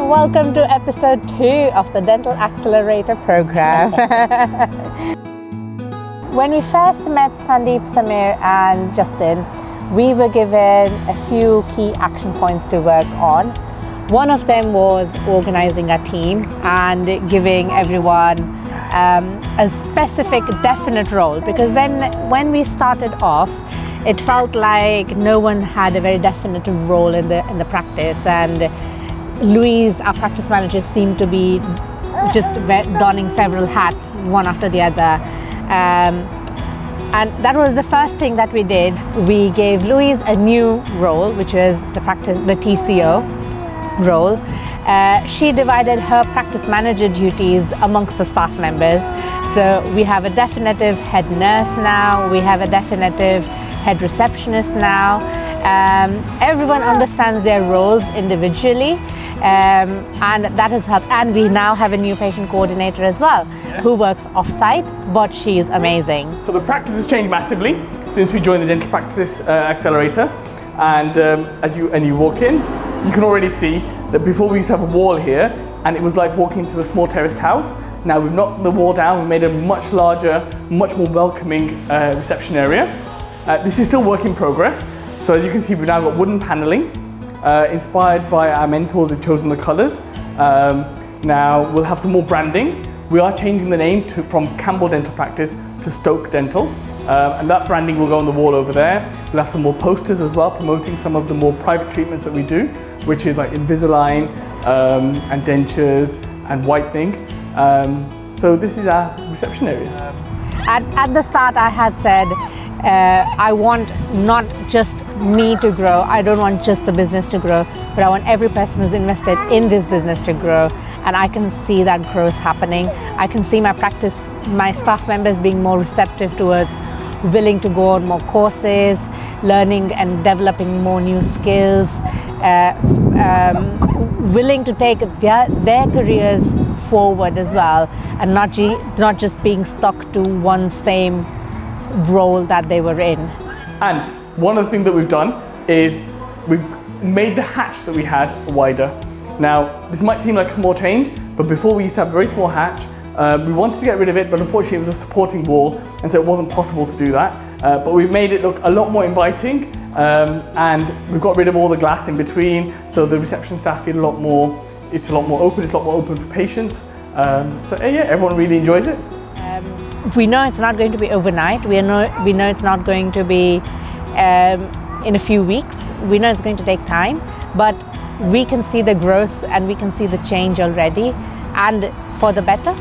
welcome to episode 2 of the Dental Accelerator program. When we first met Sandeep, Samir and Justin, we were given a few key action points to work on. One of them was organizing a team and giving everyone a specific, definite role, because when we started off, it felt like no one had a very definite role in the practice, and Louise, our practice manager, seemed to be just donning several hats, one after the other. And that was the first thing that we did. We gave Louise a new role, which was the TCO role. She divided her practice manager duties amongst the staff members. So we have a definitive head nurse now, we have a definitive head receptionist now. Everyone understands their roles individually. And that has helped, and we now have a new patient coordinator as well, who works off-site, but she is amazing. So the practice has changed massively since we joined the Dental Practice Accelerator, and as you walk in, you can already see that before we used to have a wall here, and it was like walking into a small terraced house. Now we've knocked the wall down, we've made a much larger, much more welcoming reception area. This is still work in progress, so as you can see, we've now got wooden paneling. Inspired by our mentors, we've chosen the colours. Now we'll have some more branding. We are changing the name from Campbell Dental Practice to Stoke Dental, and that branding will go on the wall over there. We'll have some more posters as well, promoting some of the more private treatments that we do, which is like Invisalign and dentures and whitening. So this is our reception area. At the start, I had said I want not just me to grow, I don't want just the business to grow, but I want every person who's invested in this business to grow, and I can see that growth happening. I can see my practice, my staff members being more receptive towards willing to go on more courses, learning and developing more new skills, willing to take their careers forward as well, and not just being stuck to one same role that they were in. And one of the things that we've done is we've made the hatch that we had wider. Now, this might seem like a small change, but before we used to have a very small hatch. We wanted to get rid of it, but unfortunately it was a supporting wall, and so it wasn't possible to do that. But we've made it look a lot more inviting, and we've got rid of all the glass in between, so the reception staff feel it's a lot more open for patients. So yeah, everyone really enjoys it. We know it's not going to be overnight. We know it's not going to be in a few weeks. We know it's going to take time, but we can see the growth and we can see the change already, and for the better.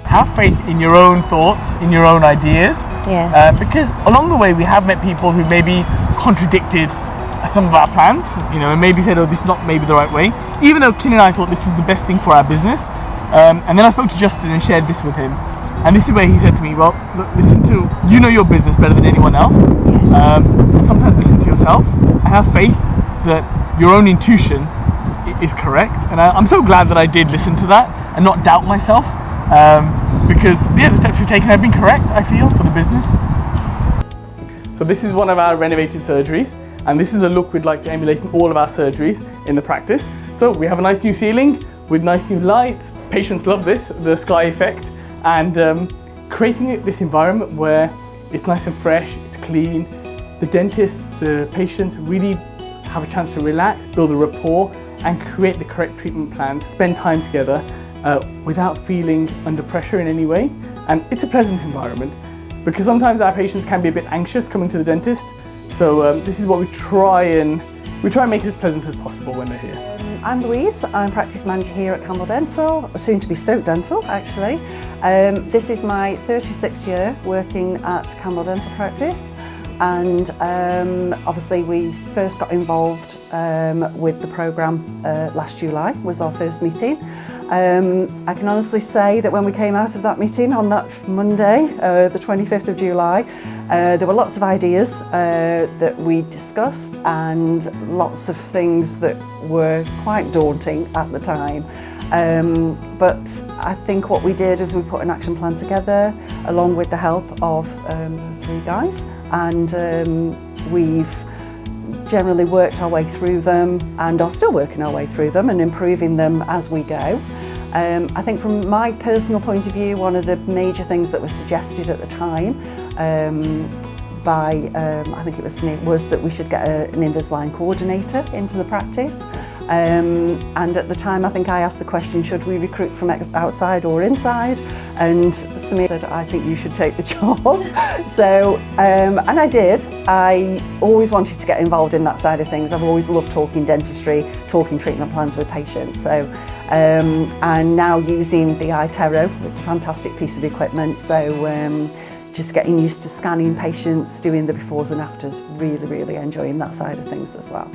Have faith in your own thoughts, in your own ideas. Yeah. Because along the way we have met people who maybe contradicted some of our plans, and maybe said, oh, this is not maybe the right way, even though Kin and I thought this was the best thing for our business. And then I spoke to Justin and shared this with him. And this is where he said to me, well, look, you know your business better than anyone else. And sometimes listen to yourself and have faith that your own intuition is correct. And I'm so glad that I did listen to that and not doubt myself. Because the steps we've taken have been correct, I feel, for the business. So this is one of our renovated surgeries. And this is a look we'd like to emulate in all of our surgeries in the practice. So we have a nice new ceiling with nice new lights. Patients love this, the sky effect, and creating this environment where it's nice and fresh, it's clean. The dentist, the patients really have a chance to relax, build a rapport, and create the correct treatment plans, spend time together without feeling under pressure in any way. And it's a pleasant environment, because sometimes our patients can be a bit anxious coming to the dentist. So this is what we try and make it as pleasant as possible when they're here. I'm Louise, I'm practice manager here at Campbell Dental, soon to be Stoke Dental actually. This is my 36th year working at Campbell Dental Practice, and obviously we first got involved with the programme last July, was our first meeting. I can honestly say that when we came out of that meeting on that Monday, the 25th of July, there were lots of ideas that we discussed, and lots of things that were quite daunting at the time. But I think what we did is we put an action plan together along with the help of 3 guys, and we've generally worked our way through them and are still working our way through them and improving them as we go. I think from my personal point of view, one of the major things that was suggested at the time by, I think it was Smith, was that we should get an Invisalign coordinator into the practice. And at the time, I think I asked the question, should we recruit from outside or inside? And Smith said, I think you should take the job. So, and I did. I always wanted to get involved in that side of things. I've always loved talking dentistry, talking treatment plans with patients. So, and now using the iTero, it's a fantastic piece of equipment. So, just getting used to scanning patients, doing the befores and afters, really, really enjoying that side of things as well.